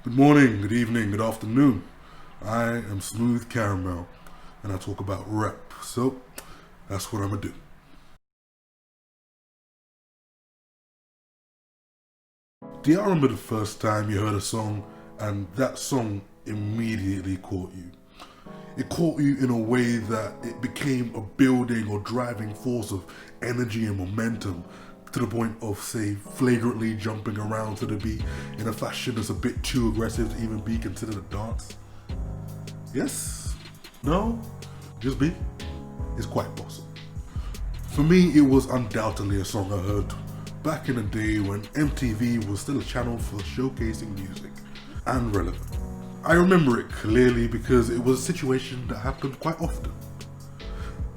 Good morning, good evening, good afternoon. I am Smooth Caramel and I talk about rap. So that's what I'm gonna do. Do you remember the first time you heard a song and that song immediately caught you? It caught you in a way that it became a building or driving force of energy and momentum to the point of, say, flagrantly jumping around to the beat in a fashion that's a bit too aggressive to even be considered a dance? Yes? No? Just be? It's quite possible. For me, it was undoubtedly a song I heard back in the day when MTV was still a channel for showcasing music and relevant. I remember it clearly because it was a situation that happened quite often.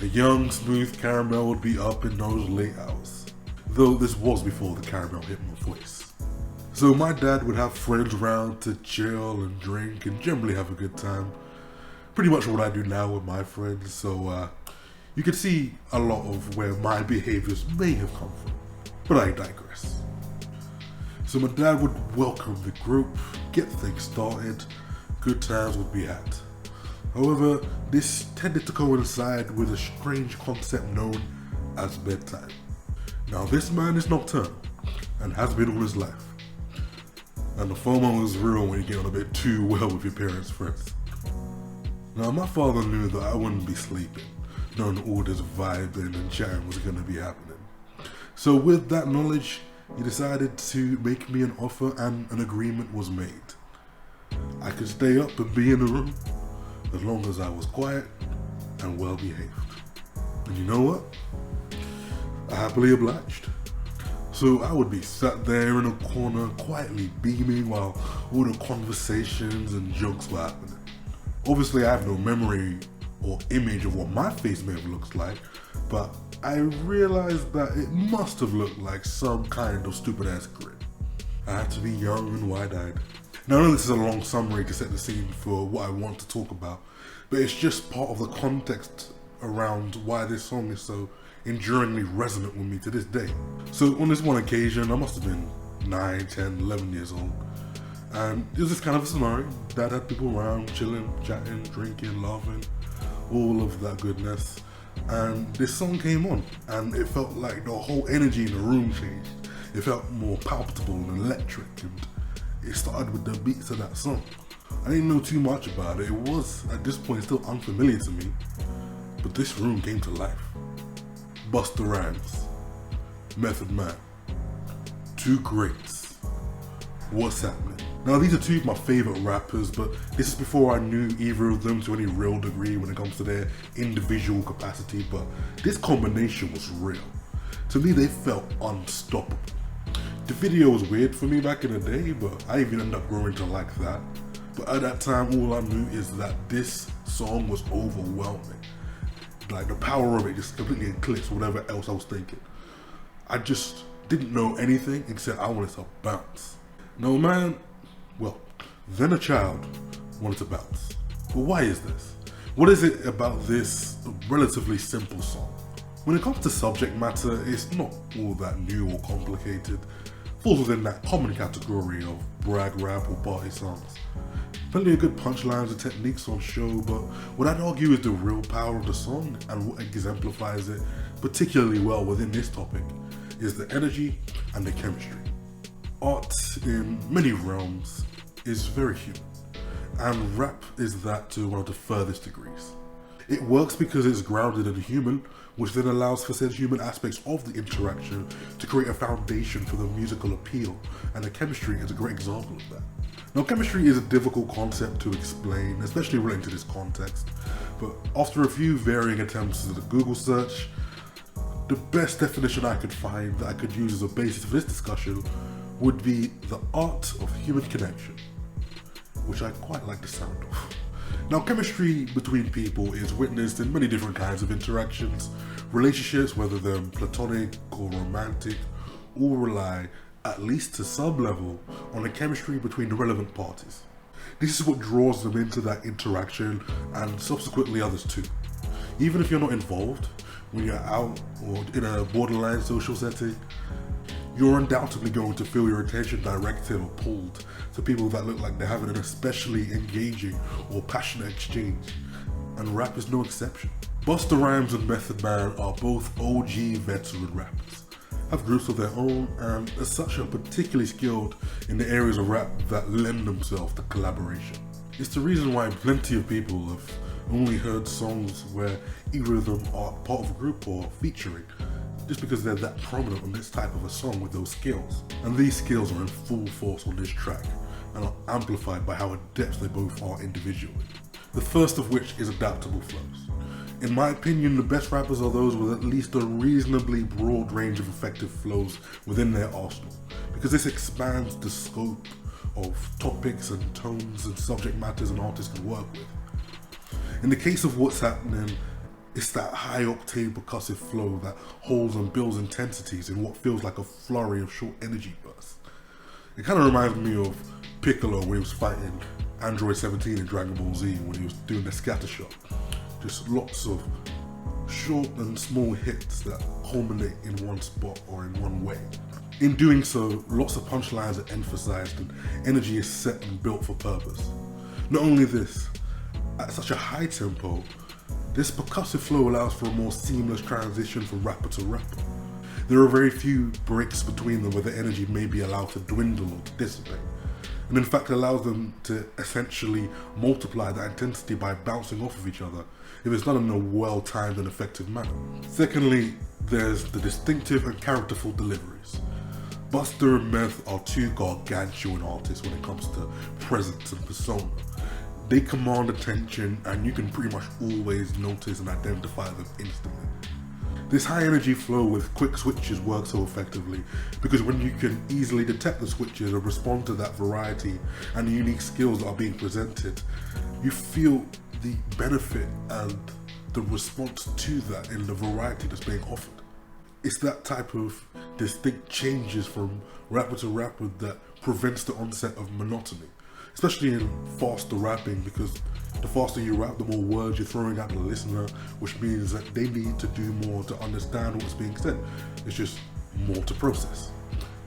A young, smooth Caramel would be up in those late hours, though this was before the caramel hit my voice. So my dad would have friends around to chill and drink and generally have a good time. Pretty much what I do now with my friends, so you can see a lot of where my behaviors may have come from. But I digress. So my dad would welcome the group, get things started, good times would be had. However, this tended to coincide with a strange concept known as bedtime. Now this man is nocturnal and has been all his life. And the FOMO is real when you get on a bit too well with your parents' friends. Now my father knew that I wouldn't be sleeping, knowing all this vibing and chatting was going to be happening. So with that knowledge, he decided to make me an offer and an agreement was made. I could stay up and be in the room as long as I was quiet and well behaved. And you know what? I happily obliged. So I would be sat there in a corner quietly beaming while all the conversations and jokes were happening. Obviously I have no memory or image of what my face may have looked like, but I realized that it must have looked like some kind of stupid ass grin. I had to be young and wide-eyed. Now I know this is a long summary to set the scene for what I want to talk about, but it's just part of the context around why this song is so enduringly resonant with me to this day. So on this one occasion, I must have been 9, 10, 11 years old. And it was this kind of a scenario. Dad had people around, chilling, chatting, drinking, laughing, all of that goodness. And this song came on, and it felt like the whole energy in the room changed. It felt more palpable and electric, and it started with the beats of that song. I didn't know too much about it. It was, at this point, still unfamiliar to me. But this room came to life. Busta Rhymes, Method Man, two greats. What's happening? Now these are two of my favorite rappers, but this is before I knew either of them to any real degree when it comes to their individual capacity, but this combination was real. To me, they felt unstoppable. The video was weird for me back in the day, but I even ended up growing to like that. But at that time, all I knew is that this song was overwhelming. Like the power of it just completely eclipsed whatever else I was thinking. I just didn't know anything except I wanted to bounce. No man, well, then a child wanted to bounce. But why is this? What is it about this relatively simple song? When it comes to subject matter, it's not all that new or complicated. Falls within that common category of brag rap or party songs. Plenty of good punchlines and techniques on show, but what I'd argue is the real power of the song and what exemplifies it particularly well within this topic is the energy and the chemistry. Art in many realms is very human, and rap is that to one of the furthest degrees. It works because it's grounded in the human, which then allows for said human aspects of the interaction to create a foundation for the musical appeal, and the chemistry is a great example of that. Now chemistry is a difficult concept to explain, especially relating to this context, but after a few varying attempts at a Google search, the best definition I could find that I could use as a basis for this discussion would be the art of human connection, which I quite like the sound of. Now chemistry between people is witnessed in many different kinds of interactions. Relationships, whether they're platonic or romantic, all rely, at least to some level, on the chemistry between the relevant parties. This is what draws them into that interaction and subsequently others too. Even if you're not involved, when you're out or in a borderline social setting, you're undoubtedly going to feel your attention directed or pulled to people that look like they're having an especially engaging or passionate exchange, and rap is no exception. Busta Rhymes and Method Man are both OG veteran rappers, have groups of their own, and as such are particularly skilled in the areas of rap that lend themselves to collaboration. It's the reason why plenty of people have only heard songs where either of them are part of a group or featuring, just because they're that prominent on this type of a song with those skills. And these skills are in full force on this track and are amplified by how adept they both are individually. The first of which is adaptable flows. In my opinion, the best rappers are those with at least a reasonably broad range of effective flows within their arsenal, because this expands the scope of topics and tones and subject matters an artist can work with. In the case of What's Happening, it's that high octane percussive flow that holds and builds intensities in what feels like a flurry of short energy bursts. It kind of reminds me of Piccolo when he was fighting Android 17 in Dragon Ball Z when he was doing the scatter shot. Just lots of short and small hits that culminate in one spot or in one way. In doing so, lots of punchlines are emphasized and energy is set and built for purpose. Not only this, at such a high tempo, this percussive flow allows for a more seamless transition from rapper to rapper. There are very few breaks between them where the energy may be allowed to dwindle or to dissipate, and in fact allows them to essentially multiply that intensity by bouncing off of each other if it's done in a well-timed and effective manner. Secondly, there's the distinctive and characterful deliveries. Busta and Meth are two gargantuan artists when it comes to presence and persona. They command attention and you can pretty much always notice and identify them instantly. This high energy flow with quick switches works so effectively because when you can easily detect the switches and respond to that variety and the unique skills that are being presented, you feel the benefit and the response to that in the variety that's being offered. It's that type of distinct changes from rapper to rapper that prevents the onset of monotony, especially in faster rapping, because the faster you rap, the more words you're throwing at the listener, which means that they need to do more to understand what's being said. It's just more to process.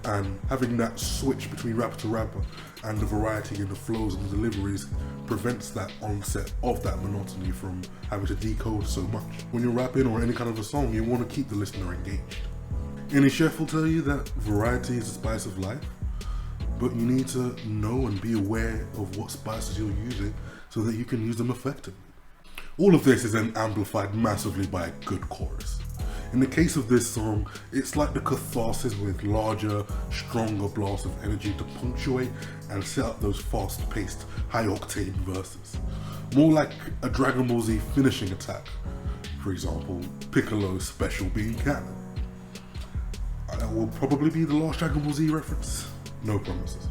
And having that switch between rapper to rapper and the variety in the flows and the deliveries prevents that onset of that monotony from having to decode so much. When you're rapping or any kind of a song, you want to keep the listener engaged. Any chef will tell you that variety is the spice of life, but you need to know and be aware of what spices you're using so that you can use them effectively. All of this is then amplified massively by a good chorus. In the case of this song, it's like the catharsis with larger, stronger blasts of energy to punctuate and set up those fast-paced, high-octane verses. More like a Dragon Ball Z finishing attack. For example, Piccolo's Special Bean Cannon. That will probably be the last Dragon Ball Z reference. No promises.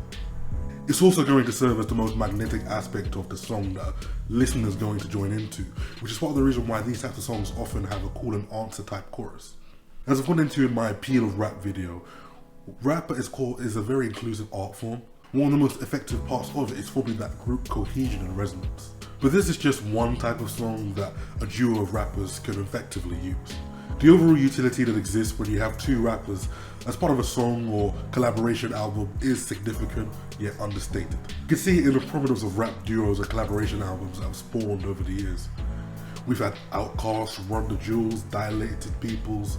It's also going to serve as the most magnetic aspect of the song that a listener is going to join into, which is part of the reason why these types of songs often have a call and answer type chorus. As I've gone into in my Appeal of Rap video, rap is a very inclusive art form. One of the most effective parts of it is probably that group cohesion and resonance. But this is just one type of song that a duo of rappers can effectively use. The overall utility that exists when you have two rappers as part of a song or collaboration album is significant, yet understated. You can see it in the prominence of rap duos and collaboration albums that have spawned over the years. We've had Outkast, Run the Jewels, Dilated Peoples.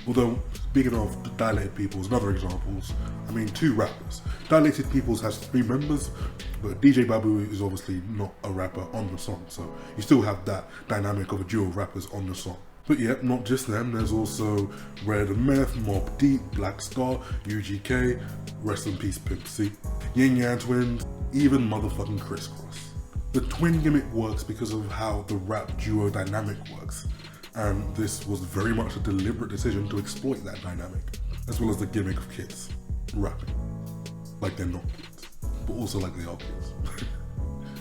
Although, speaking of Dilated Peoples and other examples, I mean two rappers. Dilated Peoples has 3 members, but DJ Babu is obviously not a rapper on the song, so you still have that dynamic of a duo of rappers on the song. But yeah, not just them, there's also Red and Meth, Mobb Deep, Black Star, UGK, rest in peace Pimp C, Yin Yang Twins, even motherfucking Crisscross. The twin gimmick works because of how the rap duo dynamic works, and this was very much a deliberate decision to exploit that dynamic, as well as the gimmick of kids rapping. Like they're not kids, but also like they are kids.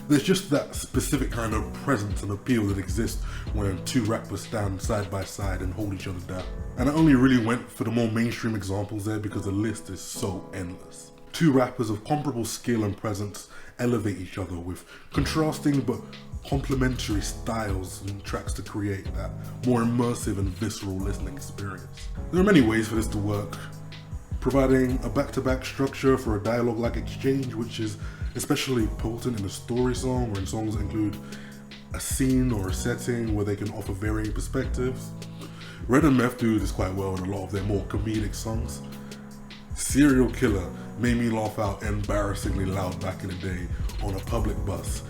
There's just that specific kind of presence and appeal that exists when two rappers stand side by side and hold each other down. And I only really went for the more mainstream examples there because the list is so endless. Two rappers of comparable skill and presence elevate each other with contrasting but complementary styles and tracks to create that more immersive and visceral listening experience. There are many ways for this to work. providing a back-to-back structure for a dialogue-like exchange, which is especially potent in a story song or in songs that include a scene or a setting where they can offer varying perspectives. Red and Meth do this quite well in a lot of their more comedic songs. Serial Killer made me laugh out embarrassingly loud back in the day on a public bus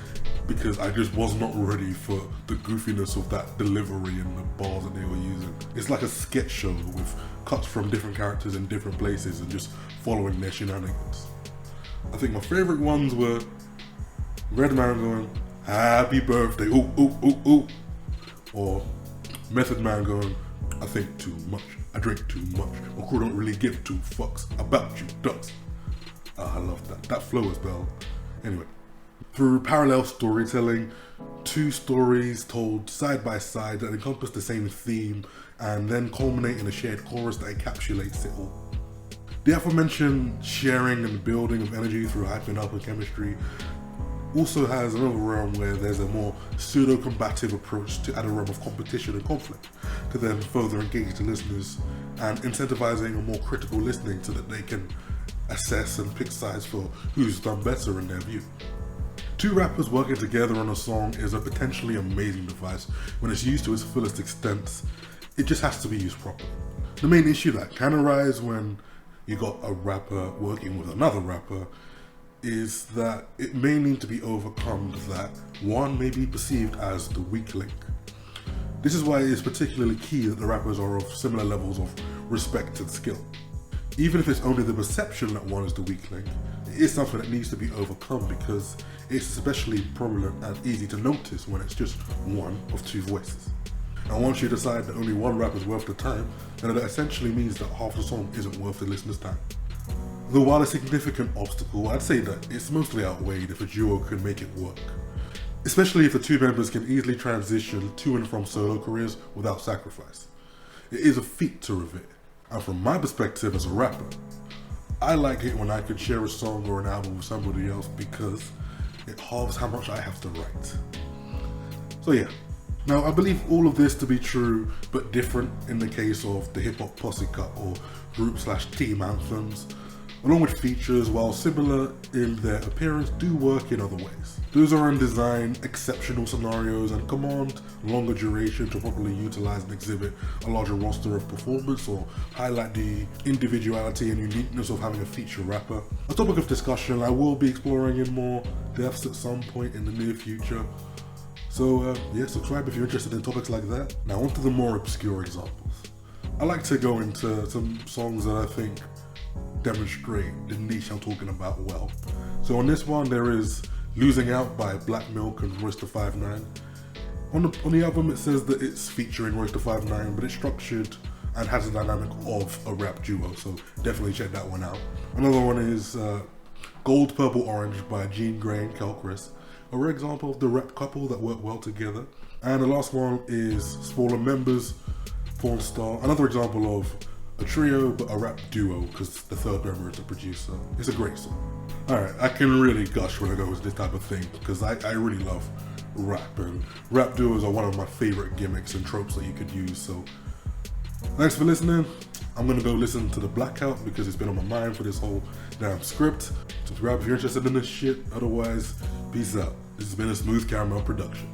because I just was not ready for the goofiness of that delivery and the bars that they were using. It's like a sketch show with cuts from different characters in different places and just following their shenanigans. I think my favourite ones were Redman going, "Happy birthday, ooh, ooh, ooh, ooh," or Method Man going, "I think too much, I drink too much, my crew don't really give two fucks about you ducks." I love that. That flow as well. Anyway, through parallel storytelling, two stories told side by side that encompass the same theme and then culminate in a shared chorus that encapsulates it all. The aforementioned sharing and building of energy through hyping up and chemistry also has another realm where there's a more pseudo-combative approach to add a realm of competition and conflict to then further engage the listeners and incentivizing a more critical listening so that they can assess and pick sides for who's done better in their view. Two rappers working together on a song is a potentially amazing device when it's used to its fullest extent. It just has to be used properly. The main issue that can arise when you got a rapper working with another rapper is that it may need to be overcome that one may be perceived as the weak link. This is why it is particularly key that the rappers are of similar levels of respect and skill. Even if it's only the perception that one is the weak link, it is something that needs to be overcome because it's especially prevalent and easy to notice when it's just one of two voices. And once you decide that only one rap is worth the time, then that essentially means that half the song isn't worth the listener's time. Though while a significant obstacle, I'd say that it's mostly outweighed if a duo can make it work. Especially if the two members can easily transition to and from solo careers without sacrifice. It is a feat to revere. And from my perspective as a rapper, I like it when I can share a song or an album with somebody else because it halves how much I have to write. So yeah. Now, I believe all of this to be true, but different in the case of the hip hop posse cut or group/team anthems, along with features, while similar in their appearance, do work in other ways. Those are in design exceptional scenarios and command longer duration to properly utilize and exhibit a larger roster of performance or highlight the individuality and uniqueness of having a feature rapper. A topic of discussion I will be exploring in more depths at some point in the near future. So yeah, subscribe if you're interested in topics like that. Now onto the more obscure examples. I like to go into some songs that I think demonstrate the niche I'm talking about well. So on this one there is Losing Out by Black Milk and Royce da 5'9". On the album it says that it's featuring Royce da 5'9", but it's structured and has a dynamic of a rap duo, so definitely check that one out. Another one is Gold Purple Orange by Jean Grey and Kel Chris, a rare example of the rap couple that work well together. And the last one is Smaller Members, Porn Star, another example of a trio but a rap duo because the third member is a producer. It's a great song. Alright, I can really gush when I go with this type of thing because I really love rap, and rap duos are one of my favorite gimmicks and tropes that you could use. So thanks for listening. I'm gonna go listen to the Blackout because it's been on my mind for this whole damn script. Subscribe if you're interested in this shit. Otherwise, peace out. This has been a Smooth Camera production.